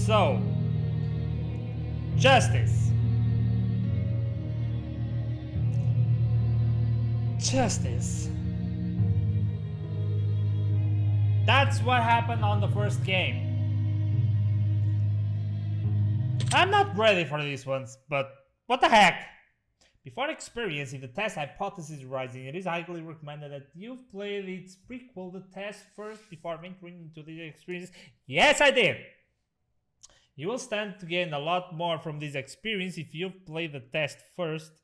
So, justice. Justice. That's what happened on the first game. I'm not ready for these ones, but what the heck? Before experiencing the test hypothesis rising, it is highly recommended that you've played its prequel, the test, first before venturing into the experience. Yes, I did! You will stand to gain a lot more from this experience if you've played the test first.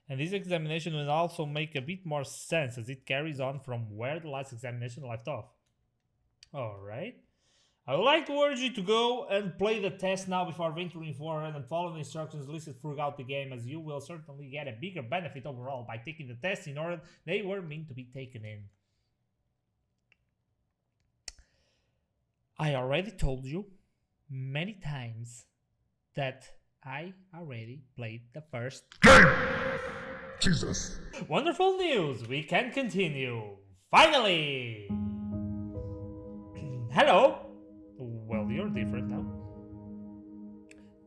And this examination will also make a bit more sense as it carries on from where the last examination left off. Alright. I would like to urge you to go and play the test now before venturing forward and follow the instructions listed throughout the game, as you will certainly get a bigger benefit overall by taking the test in order they were meant to be taken in. I already told you many times that I already played the first game! Jesus. Wonderful news, we can continue. Finally! Hello! Well, you're different now.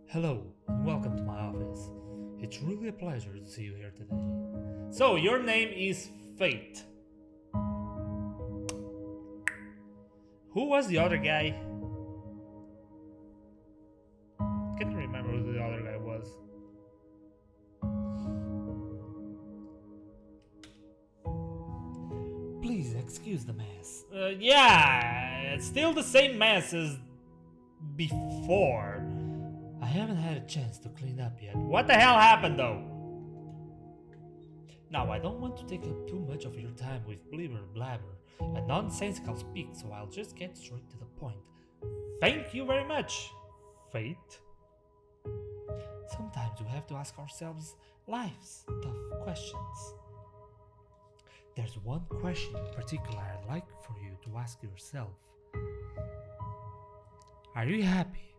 Hello, and welcome to my office. It's really a pleasure to see you here today. So, your name is Fate. Who was the other guy? Can't remember who the other guy was. Please excuse the mess. Yeah, it's still the same mess as before. I haven't had a chance to clean up yet. What the hell happened though? Now, I don't want to take up too much of your time with blibber blabber and nonsensical speak, so I'll just get straight to the point. Thank you very much, Fate. Sometimes we have to ask ourselves life's tough questions. There's one question in particular I'd like for you to ask yourself. Are you happy?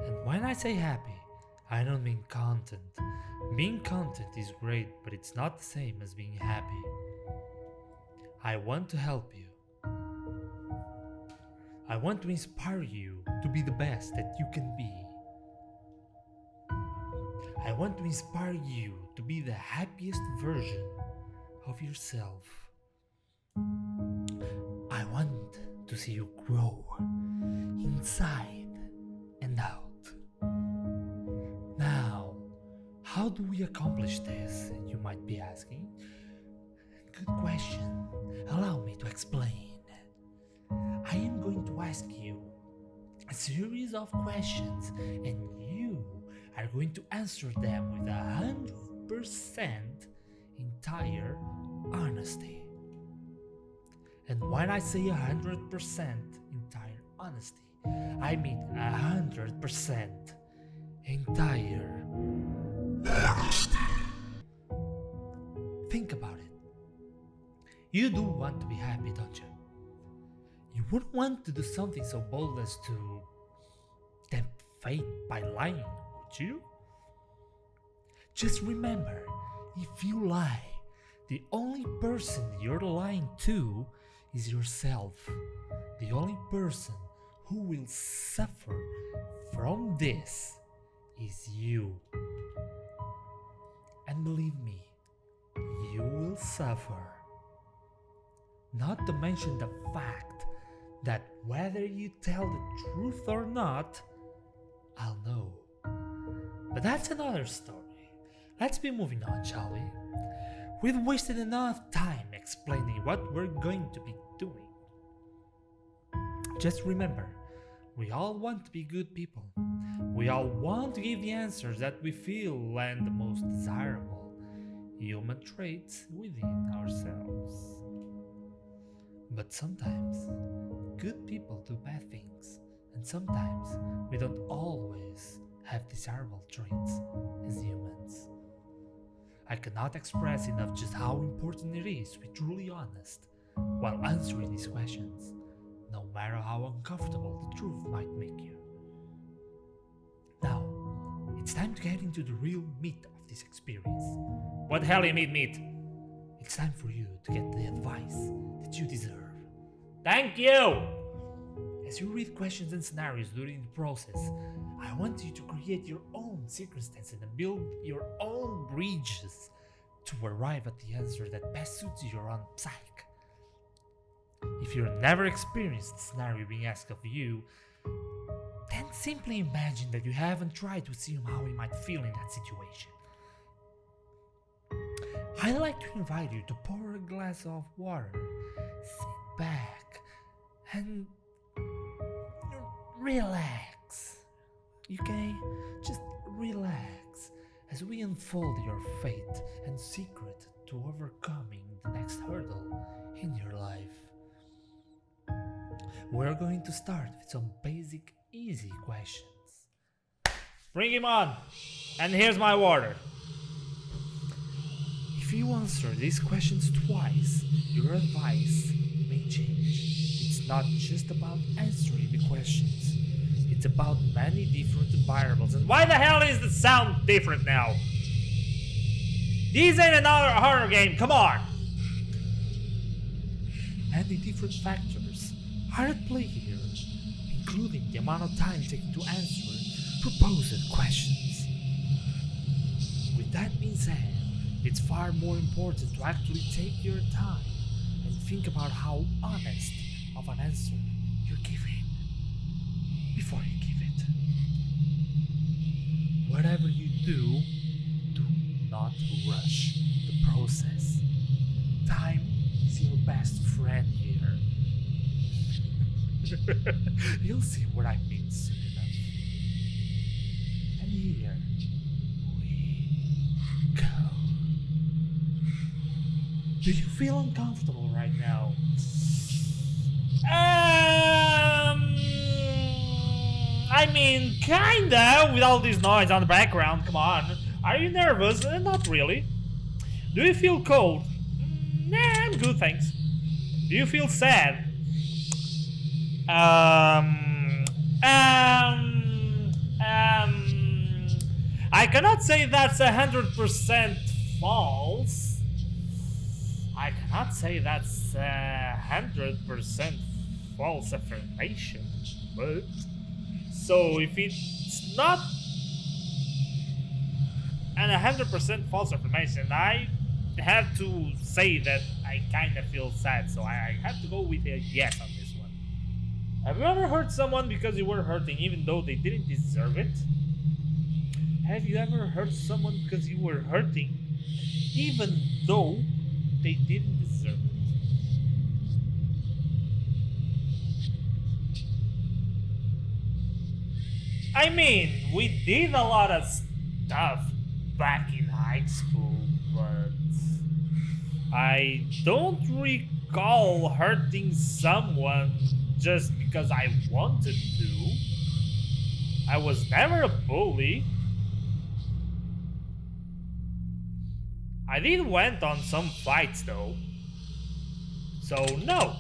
And when I say happy, I don't mean content. Being content is great, but it's not the same as being happy. I want to help you. I want to inspire you to be the best that you can be. I want to inspire you to be the happiest version of yourself. I want to see you grow inside and out. Now, how do we accomplish this? You might be asking. Good question. Allow me to explain. I am going to ask you a series of questions, and you are going to answer them with 100% entire honesty. And when I say 100% entire honesty, I mean 100% entire honesty. Think about it. You do want to be happy, don't you? You wouldn't want to do something so bold as to tempt fate by lying, would you? Just remember, if you lie, the only person you're lying to is yourself. The only person who will suffer from this is you. And believe me, you will suffer. Not to mention the fact that whether you tell the truth or not, I'll know. But that's another story. Let's be moving on, shall we? We've wasted enough time explaining what we're going to be doing. Just remember, we all want to be good people. We all want to give the answers that we feel and the most desirable human traits within ourselves. But sometimes, good people do bad things, and sometimes we don't always have desirable traits as humans. I cannot express enough just how important it is to be truly honest while answering these questions, no matter how uncomfortable the truth might make you. Now, it's time to get into the real meat of this experience. What the hell you mean meat? It's time for you to get the advice that you deserve. Thank you! As you read questions and scenarios during the process, I want you to create your own circumstances and build your own bridges to arrive at the answer that best suits your own psyche. If you've never experienced the scenario being asked of you, then simply imagine that you haven't tried to assume how you might feel in that situation. I'd like to invite you to pour a glass of water, sit back, and relax. Okay? Just relax as we unfold your fate and secret to overcoming the next hurdle in your life. We're going to start with some basic, easy questions. Bring him on! And here's my water. If you answer these questions twice, your advice may change. It's not just about answering the questions. It's about many different variables. And why the hell is the sound different now? This ain't another horror game, come on! Many different factors are at play here, including the amount of time taken to answer proposed questions. With that being said, it's far more important to actually take your time and think about how honest of an answer you're giving before you give it. Whatever you do not rush the process. Time is your best friend here. You'll see what I mean soon enough. And here we go. Do you feel uncomfortable right now? I mean, kinda, with all this noise on the background, come on. Are you nervous? Not really. Do you feel cold? Nah, I'm good, thanks. Do you feel sad? I cannot say that's 100% false. I cannot say that's 100% false affirmation, but so if it's not an 100% false affirmation, I have to say that I kind of feel sad, so I have to go with a yes on this one. Have you ever hurt someone because you were hurting even though they didn't deserve it? Have you ever hurt someone because you were hurting even though they didn't deserve it? I mean, we did a lot of stuff back in high school, but I don't recall hurting someone just because I wanted to. I was never a bully. I did went on some fights though. So no.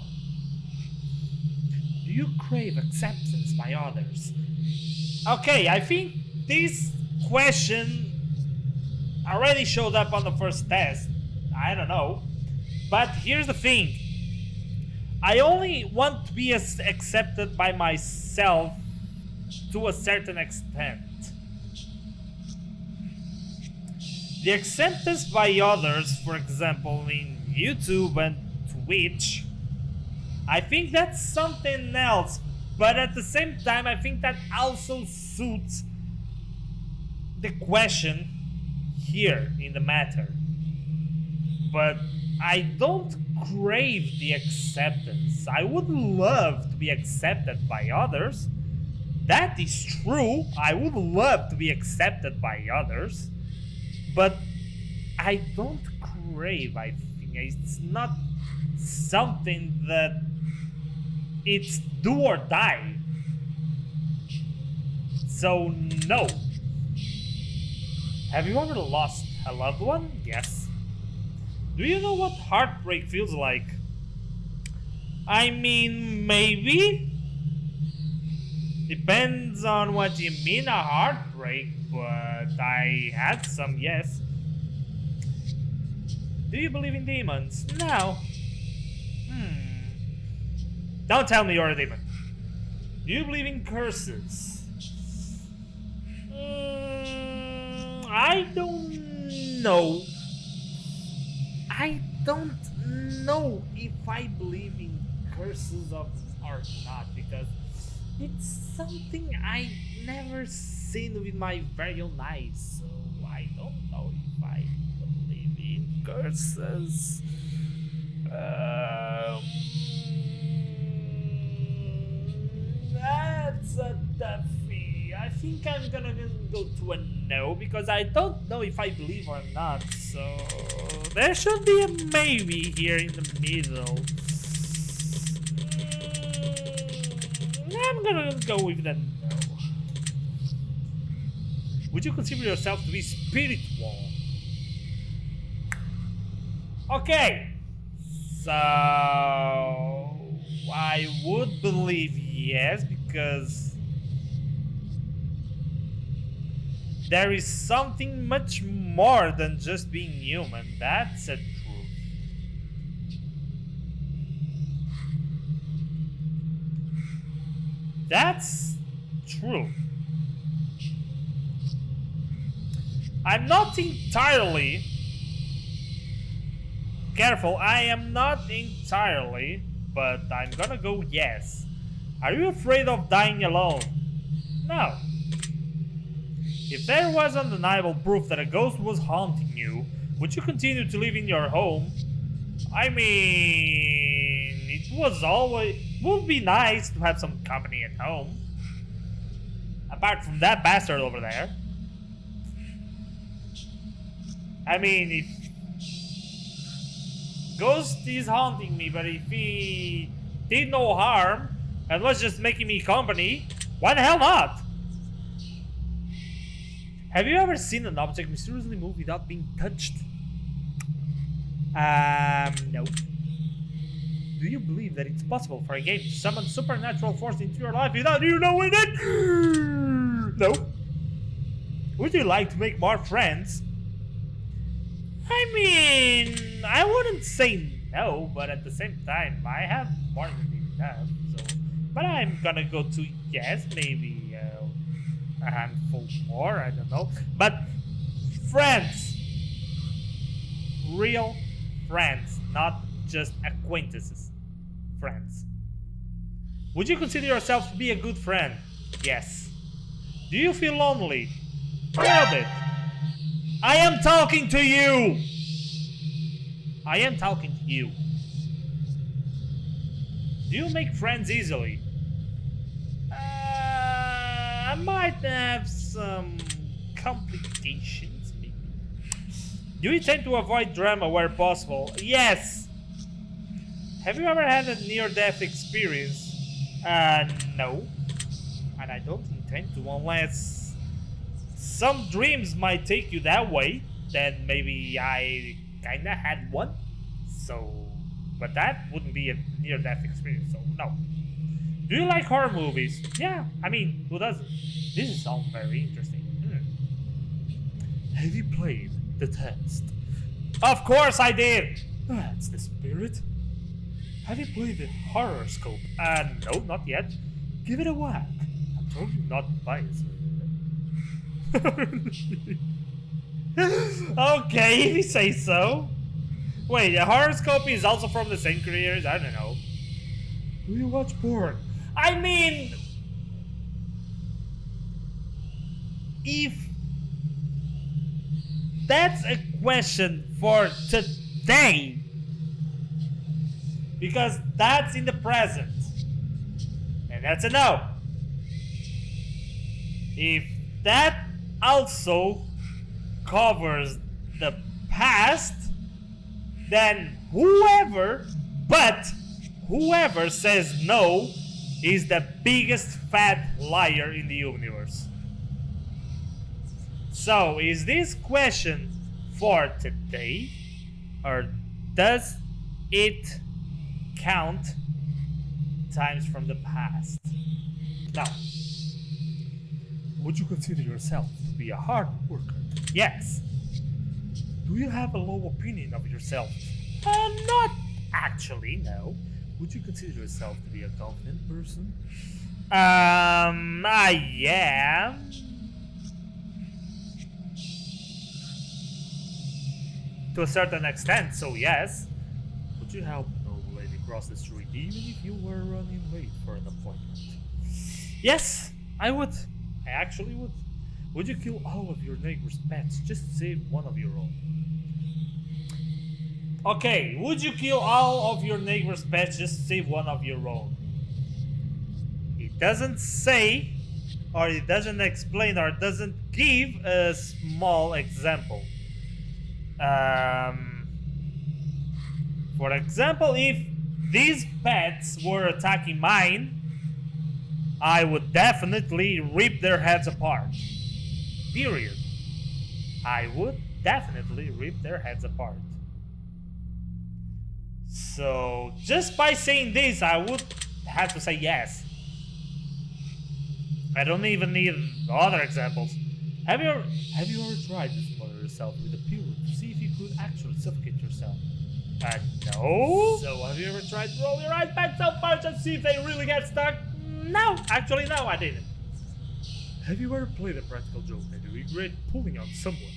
Do you crave acceptance by others? Okay, I think this question already showed up on the first test. I don't know. But here's the thing. I only want to be accepted by myself to a certain extent. The acceptance by others, for example, in YouTube and Twitch, I think that's something else. But at the same time, I think that also suits the question here in the matter. But I don't crave the acceptance. I would love to be accepted by others. That is true. I would love to be accepted by others. But I don't crave, I think. It's not something that it's do or die. So no. Have you ever lost a loved one? Yes. Do you know what heartbreak feels like? I mean, maybe. Depends on what you mean a heartbreak, but I had some, yes. Do you believe in demons? No. Don't tell me you're a demon. Do you believe in curses? I don't know. I don't know if I believe in curses or not, because it's something I never seen with my very own eyes. So I don't know if I believe in curses. That's a toughie. I think I'm gonna go to a no, because I don't know if I believe or not. So there should be a maybe here in the middle. I'm gonna go with the no. Would you consider yourself to be spiritual? Okay. So I would believe yes, because there is something much more than just being human. That's a truth. That's true. I'm not entirely careful. I am not entirely, but I'm gonna go yes. Are you afraid of dying alone? No. If there was undeniable proof that a ghost was haunting you, would you continue to live in your home? I mean, would be nice to have some company at home. Apart from that bastard over there. I mean, if Ghost is haunting me, but if he did no harm and was just making me company, why the hell not? Have you ever seen an object mysteriously move without being touched? No. Do you believe that it's possible for a game to summon supernatural force into your life without you knowing it? No. Would you like to make more friends? I mean, I wouldn't say no, but at the same time, I have more than enough. So, but I'm gonna go to yes, maybe a handful more. I don't know. But friends, real friends, not just acquaintances. Friends. Would you consider yourself to be a good friend? Yes. Do you feel lonely? A little bit. I am talking to you! I am talking to you. Do you make friends easily? I might have some complications, maybe. Do you tend to avoid drama where possible? Yes! Have you ever had a near-death experience? No. And I don't intend to, unless some dreams might take you that way. Then maybe I kinda had one. So, but that wouldn't be a near-death experience, so no. Do you like horror movies? Yeah, I mean, who doesn't? This sounds very interesting. Have you played The Test? Of course I did! That's the spirit. Have you played the horoscope? No, not yet. Give it a whack. I'm totally not biased. Okay, if you say so. Wait, the horoscope is also from the same creators? I don't know. Do you watch porn? I mean, if that's a question for today, because that's in the present, and that's a no. If that also covers the past, then whoever says no is the biggest fat liar in the universe. So, is this question for today, or does it count times from the past? Now, would you consider yourself to be a hard worker? Yes. Do you have a low opinion of yourself? Not actually, no. Would you consider yourself to be a confident person? I am. To a certain extent, so yes. Would you help an old lady cross the street even if you were running late for an appointment? Yes, I would. I actually would. Would you kill all of your neighbor's pets just to save one of your own? Okay, would you kill all of your neighbor's pets just to save one of your own? It doesn't say, or it doesn't explain, or it doesn't give a small example. For example, if these pets were attacking mine, I would definitely rip their heads apart. Period. I would definitely rip their heads apart. So, just by saying this, I would have to say yes. I don't even need other examples. Have you ever tried to smother yourself with a pillow to see if you could actually suffocate yourself? No. So have you ever tried to roll your eyes back so far just to see if they really get stuck? No, actually no, I didn't. Have you ever played a practical joke that you regret pulling on someone?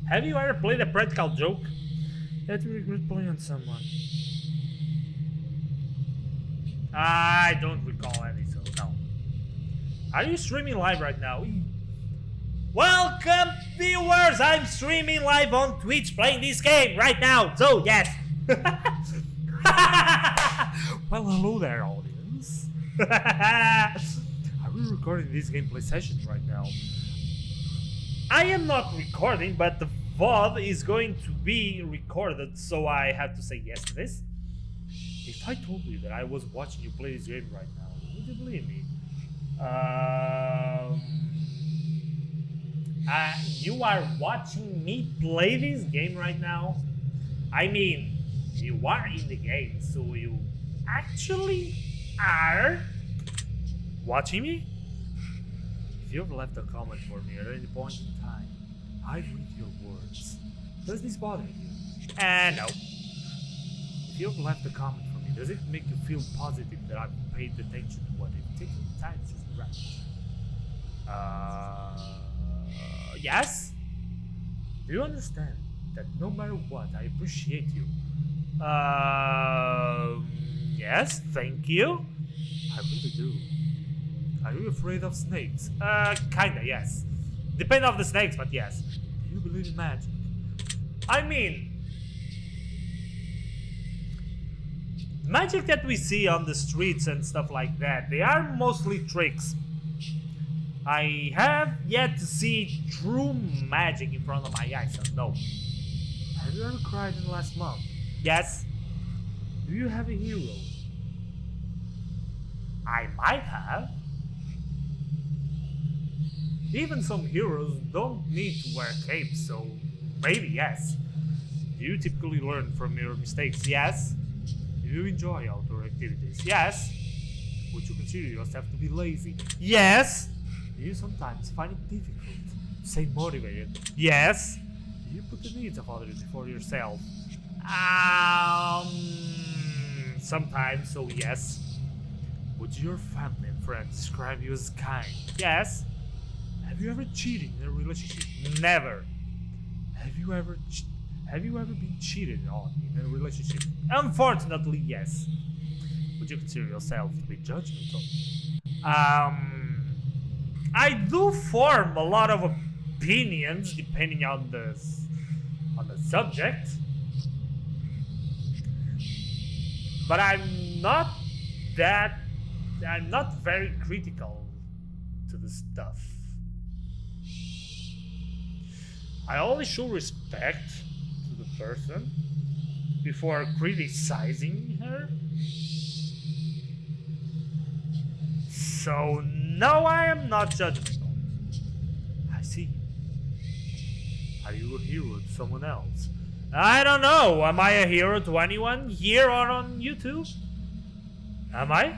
Have you ever played a practical joke that you regret pulling on someone? I don't recall any, so no. Are you streaming live right now? Welcome, viewers! I'm streaming live on Twitch playing this game right now, so yes. Well, hello there, audience. Are we recording this gameplay session right now? I am not recording, but the VOD is going to be recorded, so I have to say yes to this. If I told you that I was watching you play this game right now, would you believe me? You are watching me play this game right now? I mean, you are in the game, so you actually are watching me? If you've left a comment for me at any point in time, I read your words. Does this bother you? No. If you've left a comment for me, does it make you feel positive that I've paid attention to what I've taken the time to write? Yes? Do you understand that no matter what, I appreciate you? Yes, thank you. I really do. Are you afraid of snakes? Kinda, yes. Depend on the snakes, but yes. Do you believe in magic? I mean, magic that we see on the streets and stuff like that, they are mostly tricks. I have yet to see true magic in front of my eyes, so no. Have you ever cried in the last month? Yes. Do you have a hero? I might have. Even some heroes don't need to wear capes, so maybe yes. Do you typically learn from your mistakes? Yes. Do you enjoy outdoor activities? Yes. Would you consider yourself to be lazy? Yes. Do you sometimes find it difficult to stay motivated? Yes. Do you put the needs of others before yourself? Sometimes, so yes. Would your family and friends describe you as kind? Yes. Have you ever cheated in a relationship? Never. Have you ever been cheated on in a relationship? Unfortunately, yes. Would you consider yourself to be judgmental? I do form a lot of opinions depending on the subject, but I'm not very critical to the stuff. I only show respect to the person before criticizing her. So no, I am not judgmental. I see. Are you a hero to someone else? I don't know. Am I a hero to anyone here or on YouTube? Am I?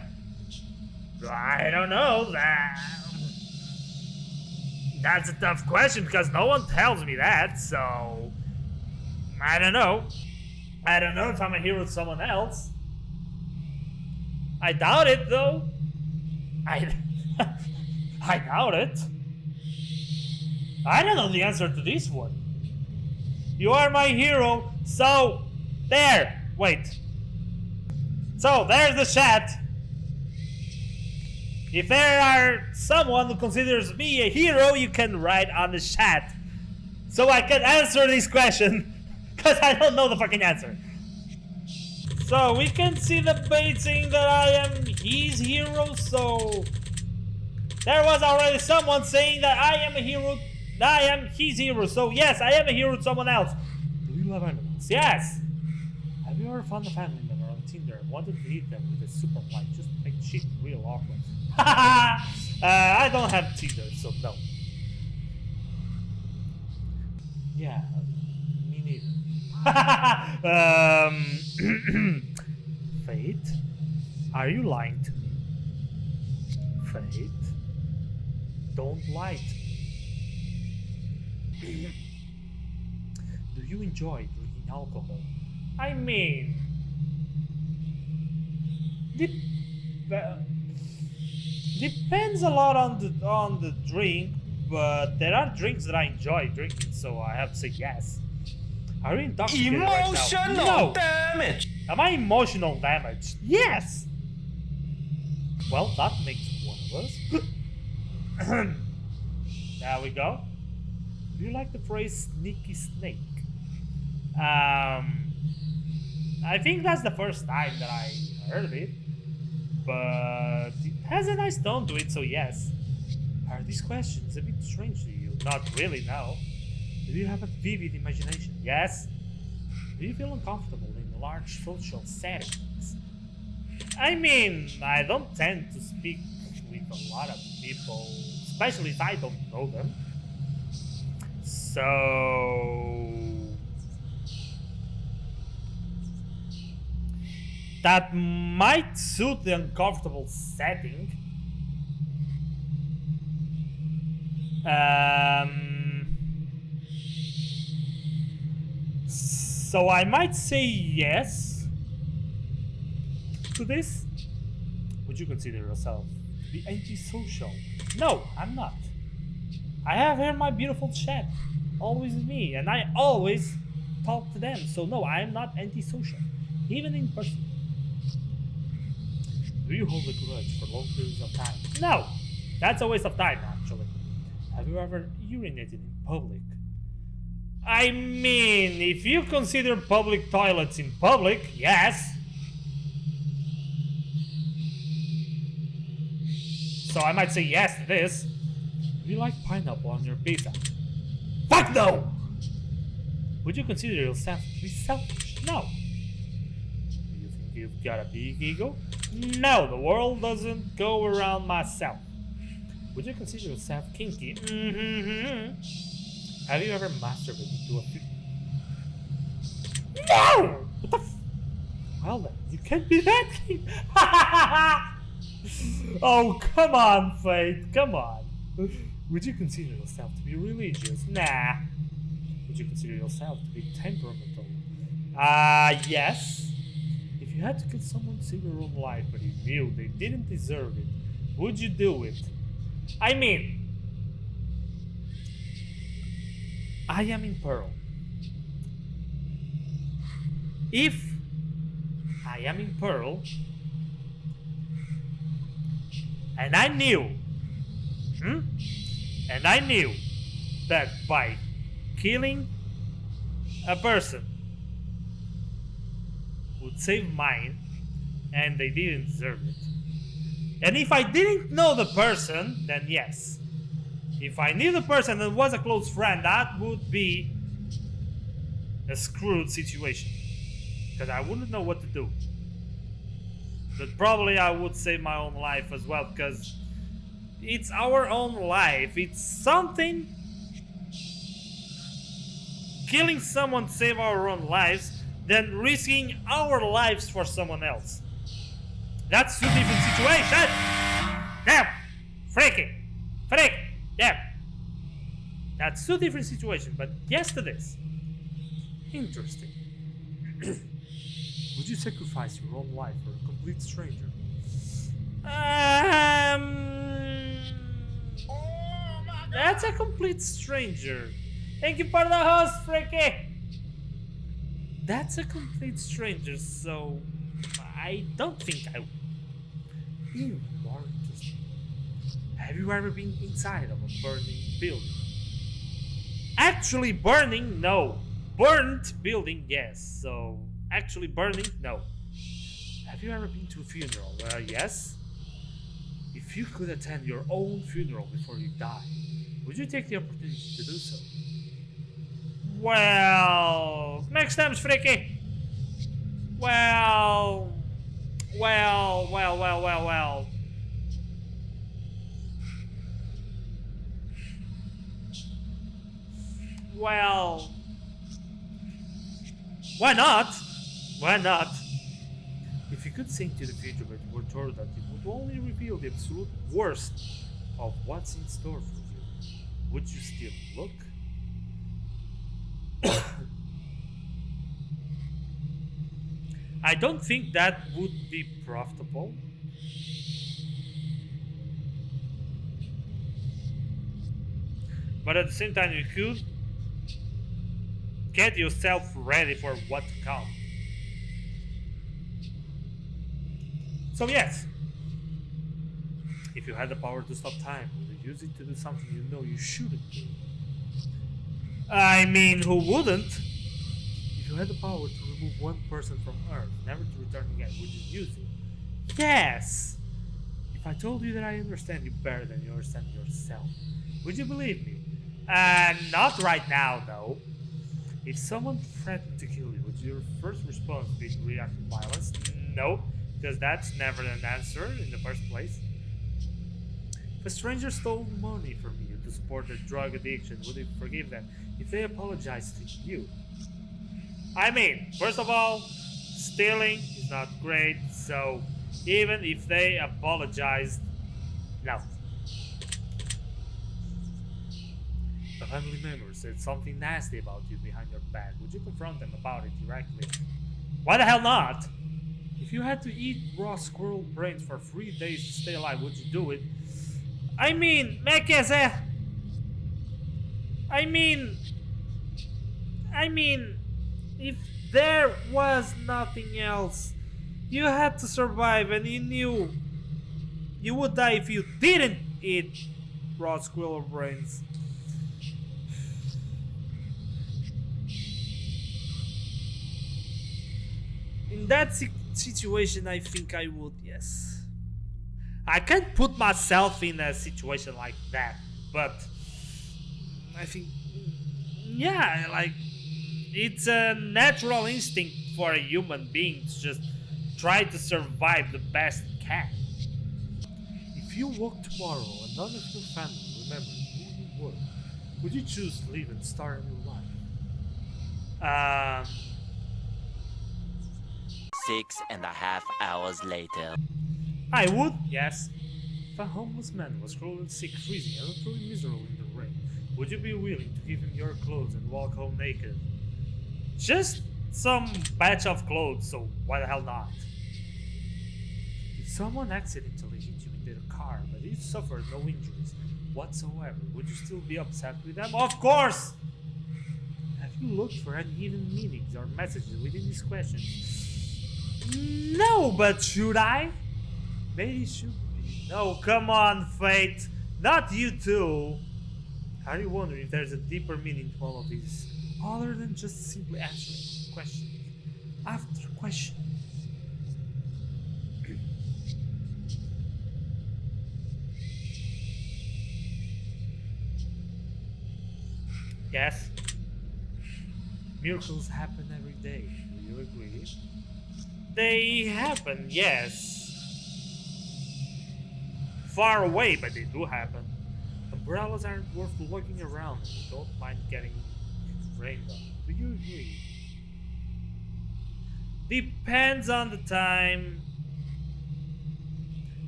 I don't know. That's a tough question because no one tells me that, so I don't know. I don't know if I'm a hero to someone else. I doubt it though. I I doubt it. I don't know the answer to this one. You are my hero, so there. Wait. So there's the chat. If there are someone who considers me a hero, you can write on the chat. So I can answer this question. Because I don't know the fucking answer. So we can see the bait saying that I am his hero, so... There was already someone saying that I am a hero, that I am his hero, so yes, I am a hero to someone else. Do you love animals? Yes! Have you ever found a family member on Tinder and wanted to hit them with a super light just to make shit real awkward? I don't have Tinder, so no. Yeah, me neither. Fate? Are you lying to me? Fate? Don't lie to me. Do you enjoy drinking alcohol? I mean... Depends a lot on the drink, but there are drinks that I enjoy drinking, so I have to say yes. Are you intoxicated right now? No. Damage! Am I emotional damaged? Yes! Well, that makes one of us. There we go. Do you like the phrase sneaky snake? I think that's the first time that I heard it. But it has a nice tone to it, so yes. Are these questions a bit strange to you? Not really, no. Do you have a vivid imagination? Yes. Do you feel uncomfortable in large social settings? I mean, I don't tend to speak with a lot of people, especially if I don't know them. So... that might suit the uncomfortable setting. So I might say yes to this. Would you consider yourself to be antisocial? No, I'm not. I have here my beautiful chat, always with me, and I always talk to them. So no, I am not antisocial, even in person. Do you hold a grudge for long periods of time? No! That's a waste of time, actually. Have you ever urinated in public? I mean, if you consider public toilets in public, yes. So I might say yes to this. Do you like pineapple on your pizza? Fuck no! Would you consider yourself to be selfish? No. Do you think you've got a big ego? No, the world doesn't go around myself. Would you consider yourself kinky? Have you ever masturbated to a... No! What the f... Well then, you can't be that kinky. Oh, come on, Faith, come on. Would you consider yourself to be religious? Nah. Would you consider yourself to be temperamental? Yes. If you had to kill someone to save your own life, but you knew they didn't deserve it, would you do it? I mean, I am in peril. If I am in peril, and I knew, that by killing a person would save mine, and they didn't deserve it. And if I didn't know the person, then yes. If I knew the person and was a close friend, that would be a screwed situation. Because I wouldn't know what to do. But probably I would save my own life as well, because it's our own life. It's something... killing someone to save our own lives, than risking our lives for someone else. That's two different situations. Damn! Freaking! Freak! Damn! That's two different situations, but yes to this. Interesting. Would you sacrifice your own life for a complete stranger? That's a complete stranger. Thank you for the host, Freaky. That's a complete stranger, so I don't think I would. Even more interesting. Have you ever been inside of a burning building? Actually burning, no. Burnt building, yes. So actually burning, no. Have you ever been to a funeral? Yes. If you could attend your own funeral before you die, would you take the opportunity to do so? Well, next time's Freaky. Well. Well, why not? Why not? If you could see into the future but you were told that it would only reveal the absolute worst of what's in store for you, would you still look? I don't think that would be profitable. But at the same time, you could get yourself ready for what to come. So yes, if you had the power to stop time, would you use it to do something you know you shouldn't do? I mean, who wouldn't? If you had the power to remove one person from Earth, never to return again, would you use it? Yes! If I told you that I understand you better than you understand yourself, would you believe me? Not right now, though. If someone threatened to kill you, would your first response be to react with violence? No, because that's never an answer in the first place. If a stranger stole money from you to support their drug addiction, would you forgive them if they apologized to you? I mean, first of all, stealing is not great, so even if they apologized, no. If a family member said something nasty about you behind your back, would you confront them about it directly? Why the hell not? If you had to eat raw squirrel brains for 3 days to stay alive, would you do it? I mean, if there was nothing else, you had to survive and you knew you would die if you didn't eat raw squirrel brains. In that situation, I think I would, yes. I can't put myself in a situation like that, but I think, yeah, like, it's a natural instinct for a human being to just try to survive the best it can. If you woke tomorrow and none of your family remembered who you were, would you choose to live and start a new life? 6.5 hours later. I would, yes. If a homeless man was cruel, sick, freezing, and utterly miserable in the rain, would you be willing to give him your clothes and walk home naked? Just some batch of clothes, so why the hell not? If someone accidentally hit you in their car, but you suffered no injuries whatsoever, would you still be upset with them? Of course! Have you looked for any hidden meanings or messages within these questions? No, but should I? Maybe it should be. No, come on, Fate. Not you too. Are you wondering if there's a deeper meaning to all of this? Other than just simply answering question after question. Yes. Miracles happen every day. Do you agree? They happen, yes. Far away, but they do happen. Umbrellas aren't worth looking around and you don't mind getting rained on. Do you agree? Depends on the time.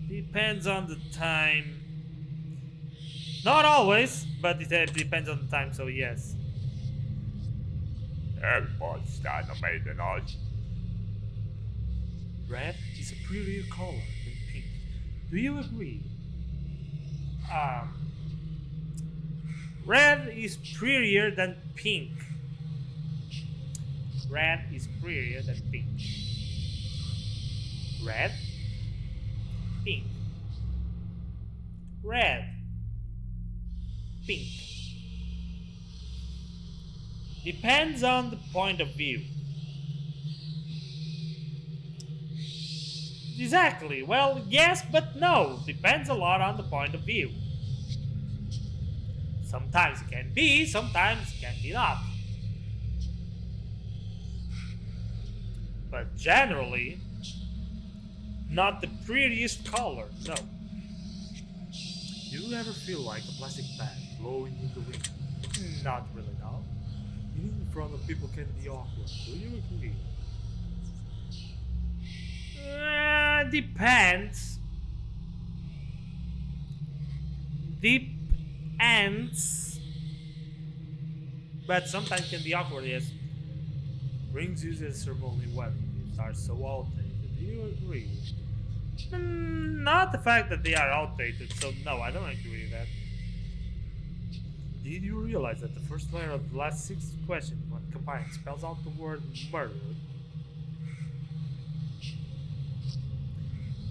Depends on the time. Not always, but it depends on the time, so yes. Everybody's animated us. Red is a prettier color than pink. Do you agree? Red is prettier than pink. Red is prettier than pink. Red, pink. Red, pink. Depends on the point of view. Exactly. Well, yes, but no. Depends a lot on the point of view. Sometimes it can be, sometimes it can be not. But generally, not the prettiest color, no. Do you ever feel like a plastic bag blowing in the wind? Not really, no. Eating in front of people can be awkward. Do you agree? Depends. Depends. But sometimes can be awkward, yes. Rings used as ceremonial weapons are so outdated. Do you agree? Not the fact that they are outdated, so no, I don't agree with that. Did you realize that the first letter of the last 6 questions, when combined, spells out the word murder?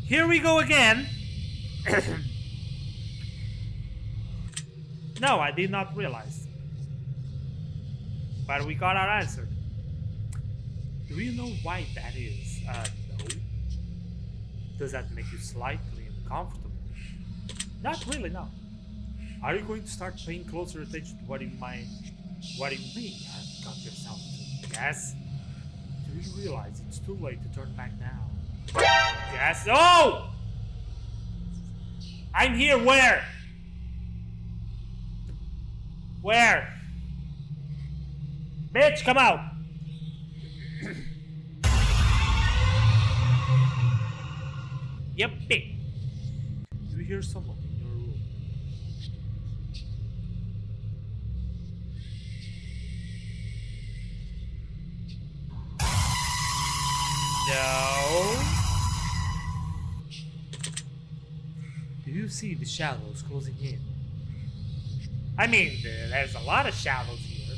Here we go again. No, I did not realize. But we got our answer. Do you know why that is? No. Does that make you slightly uncomfortable? Not really, no. Are you going to start paying closer attention to what you may have got yourself to? Yes? Do you realize it's too late to turn back now? Yes? Oh! I'm here, where? Where? Bitch, come out! Yep, big. Do you hear someone in your room? No. Do you see the shadows closing in? I mean, there's a lot of shadows here.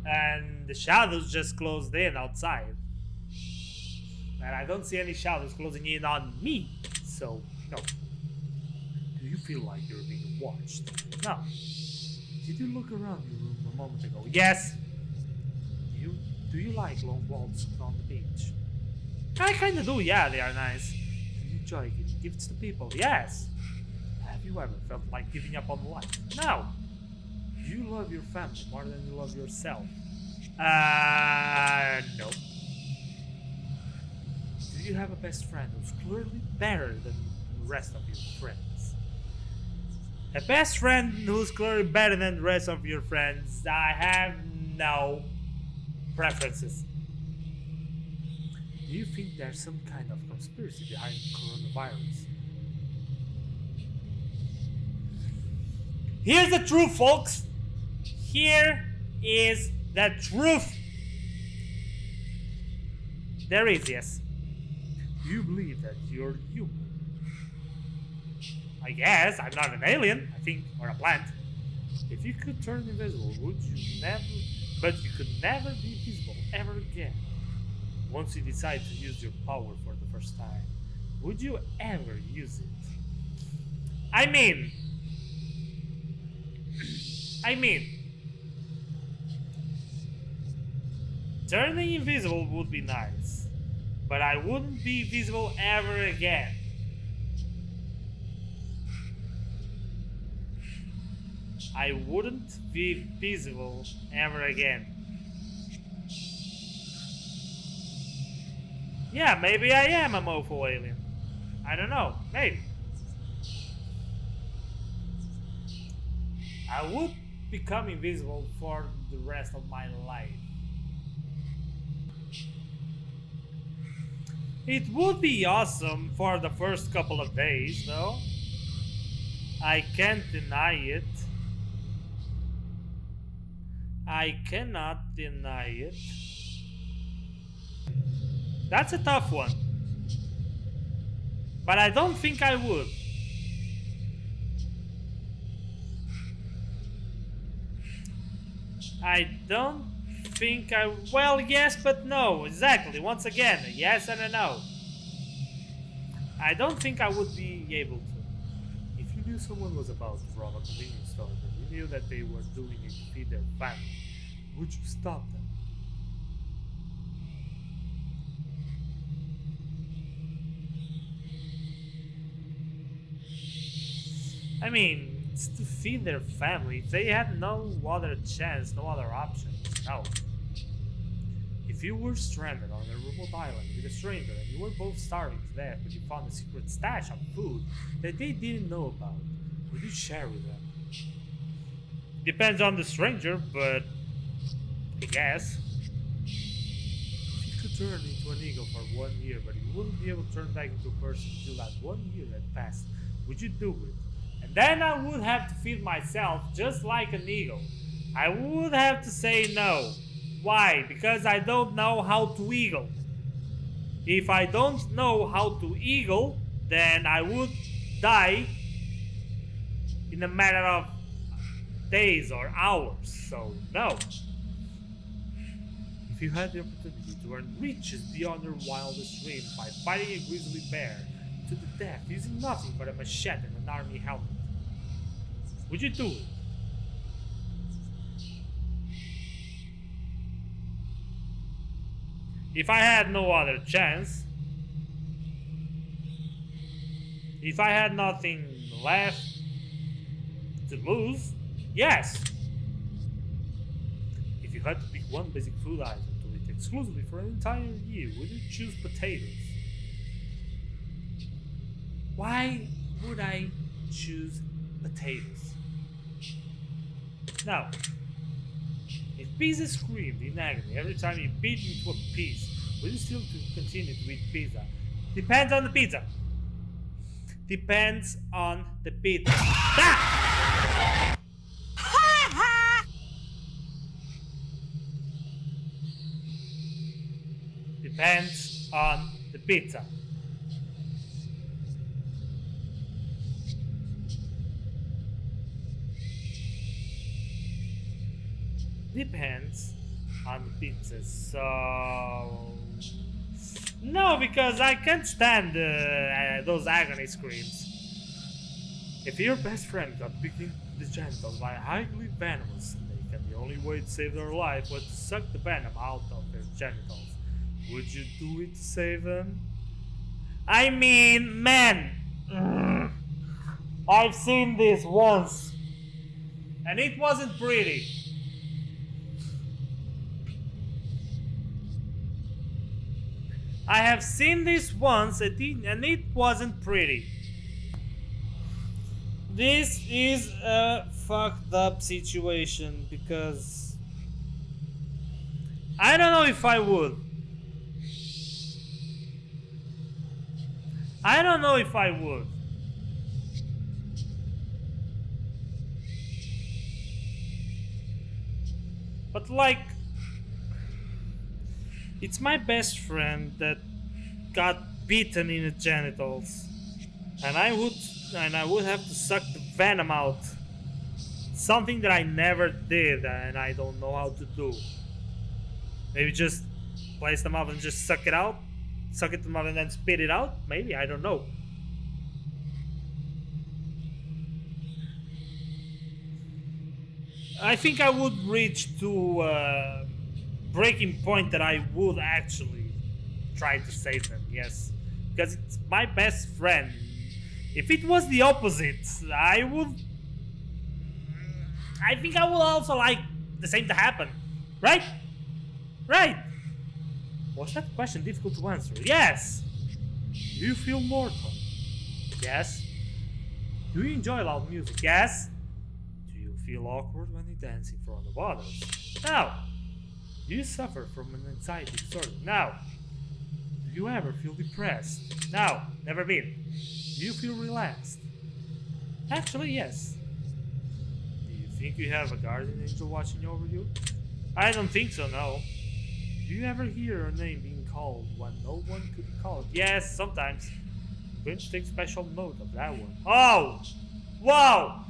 And the shadows just closed in outside. And I don't see any shadows closing in on me, so no. Do you feel like you're being watched? No. Did you look around your room a moment ago? Yes. Do you like long walks on the beach? I kinda do, yeah, they are nice. Do you enjoy giving gifts to people? Yes. Have you ever felt like giving up on life? No. Do you love your family more than you love yourself? No. Do you have a best friend who's clearly better than the rest of your friends? A best friend who's clearly better than the rest of your friends? I have no preferences. Do you think there's some kind of conspiracy behind coronavirus? Here's the truth, folks. Here is the truth. There is, yes. Do you believe that you're human? I guess. I'm not an alien, I think, or a plant. If you could turn invisible, would you never... But you could never be visible ever again. Once you decide to use your power for the first time, would you ever use it? I mean... Turning invisible would be nice, but I wouldn't be visible ever again. I wouldn't be visible ever again. Yeah, maybe I am a mofo alien. I don't know, maybe. I would become invisible for the rest of my life. It would be awesome for the first couple of days, though. I can't deny it. I cannot deny it. That's a tough one. But I don't think I would. I don't think I... Well, yes, but no. Exactly. Once again, a yes and a no. I don't think I would be able to. If you knew someone was about to rob a convenience store, but you knew that they were doing it to feed their family, would you stop them? I mean, it's to feed their family. If they had no other chance, no other options, no. If you were stranded on a remote island with a stranger and you were both starving to death, but you found a secret stash of food that they didn't know about, would you share with them? Depends on the stranger, but I guess. If you could turn into an eagle for 1 year, but you wouldn't be able to turn back into a person until that 1 year had passed, would you do it? And then I would have to feed myself just like an eagle. I would have to say no. Why? Because I don't know how to eagle. If I don't know how to eagle, then I would die in a matter of days or hours. So, no. If you had the opportunity to earn riches beyond your wildest dreams by fighting a grizzly bear to the death using nothing but a machete and an army helmet, would you do it? If I had no other chance, if I had nothing left to lose, yes. If you had to pick one basic food item to eat exclusively for an entire year, would you choose potatoes? Why would I choose potatoes? Now, if pizza screamed in agony every time you bit into a piece, would you still continue to eat pizza? Depends on the pizza. Depends on the pizza. Ah! Depends on the pizza. Depends on the pizza. So no, because I can't stand those agony screams. If your best friend got bitten in the genitals by a highly venomous snake and the only way to save their life was to suck the venom out of their genitals, would you do it to save them? I mean, man, I've seen this once and it wasn't pretty. I have seen this once and it wasn't pretty. This is a fucked up situation because I don't know if I would. I don't know if I would. But like, it's my best friend that got bitten in the genitals, and I would have to suck the venom out. Something that I never did, and I don't know how to do. Maybe just place them up and just suck it out, suck it out and then spit it out. Maybe, I don't know. I think I would reach to breaking point that I would actually try to save them, yes. Because it's my best friend. If it was the opposite, I think I would also like the same to happen. Right? Right. Was that question difficult to answer? Yes. Do you feel mortal? Yes. Do you enjoy loud music? Yes. Do you feel awkward when you dance in front of others? No. Do you suffer from an anxiety disorder? No. Do you ever feel depressed? No, never been. Do you feel relaxed? Actually, yes. Do you think you have a guardian angel watching over you? I don't think so, no. Do you ever hear your name being called when no one could be called? Yes, sometimes. I'm going to take special note of that one. Oh! Whoa!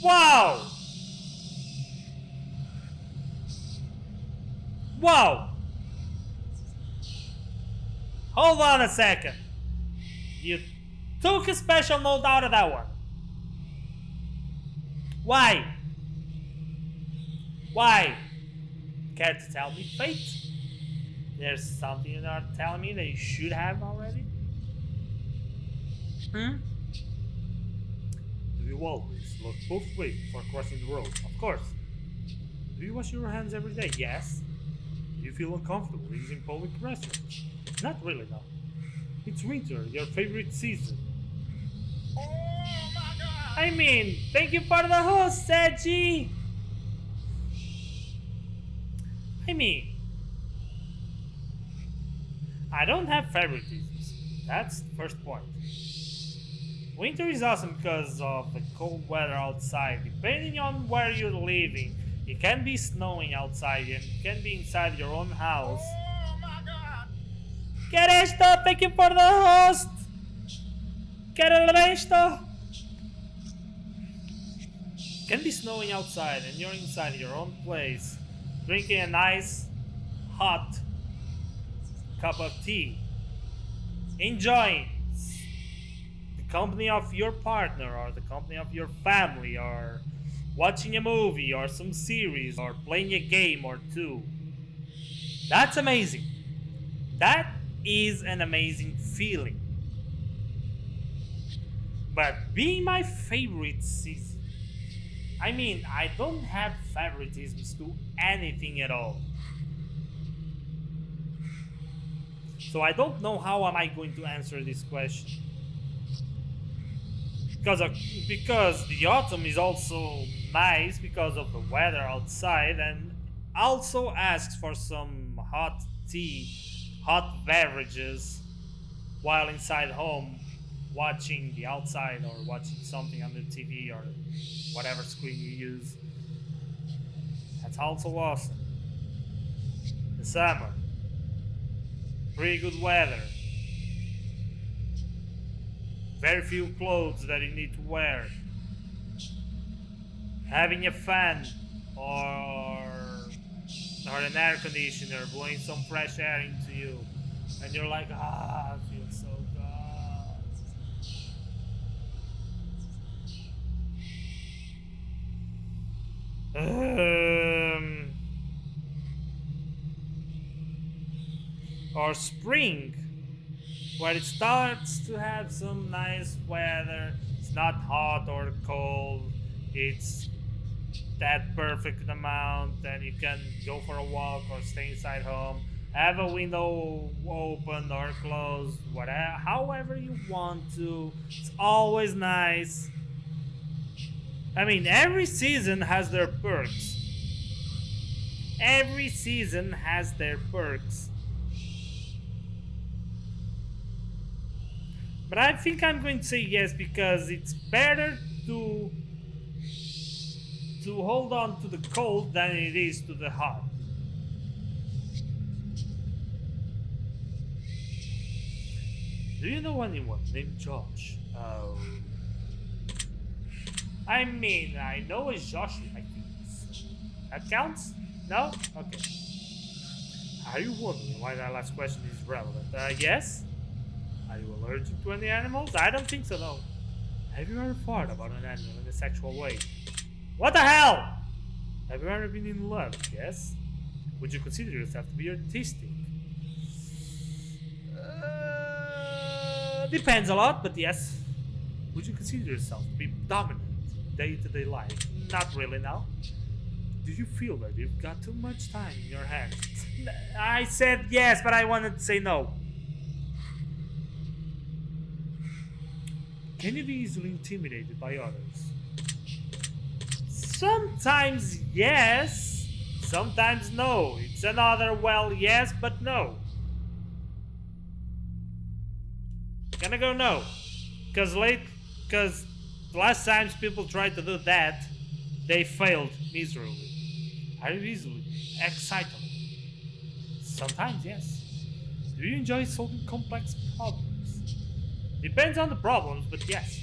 Whoa! Whoa! Hold on a second. You took a special note out of that one. Why? Why? Care to tell me, Fate? There's something you're not telling me that you should have already? Hmm? Do you always look both ways before crossing the road? Of course. Do you wash your hands every day? Yes. Do you feel uncomfortable using public restrooms? Not really, no. It's winter, your favorite season. Oh my god! I mean, thank you for the host, Seji! I mean, I don't have favoritisms. That's the first point. Winter is awesome because of the cold weather outside. Depending on where you're living, it can be snowing outside and it can be inside your own house. Oh my god! ¿Qué esto? Thank you for the host! ¿Qué esto? It can be snowing outside and you're inside your own place, drinking a nice, hot cup of tea, enjoying the company of your partner or the company of your family, or watching a movie or some series or playing a game or two. That's amazing. That is an amazing feeling. But being my favorite season, I mean, I don't have favoritisms to anything at all. So I don't know how am I going to answer this question. Because the autumn is also nice because of the weather outside, and also asks for some hot tea, hot beverages while inside home watching the outside or watching something on the TV or whatever screen you use. That's also awesome. The summer, pretty good weather, very few clothes that you need to wear, having a fan or an air conditioner blowing some fresh air into you, and you're like, I feel so good. Or spring, where it starts to have some nice weather. It's not hot or cold. It's that perfect amount, and you can go for a walk or stay inside home. Have a window open or closed, whatever, however you want to. It's always nice. I mean, every season has their perks. Every season has their perks. But I think I'm going to say yes because it's better to hold on to the cold than it is to the hot. Do you know anyone named Josh? Oh. I mean, I know a Josh, I think. That counts? No? Okay. Are you wondering why that last question is relevant? Yes? Are you allergic to any animals? I don't think so, no. Have you ever thought about an animal in a sexual way? What the hell? Have you ever been in love? Yes? Would you consider yourself to be artistic? Depends a lot, but yes. Would you consider yourself to be dominant in day-to-day life? Not really, now. Do you feel that you've got too much time in your hands? I said yes, but I wanted to say no. Can you be easily intimidated by others? Sometimes yes, sometimes no. It's another well yes, but no. Gonna go no. Cause The last times people tried to do that, they failed miserably. Are you easily excitable? Sometimes, yes. Do you enjoy solving complex problems? Depends on the problems, but yes.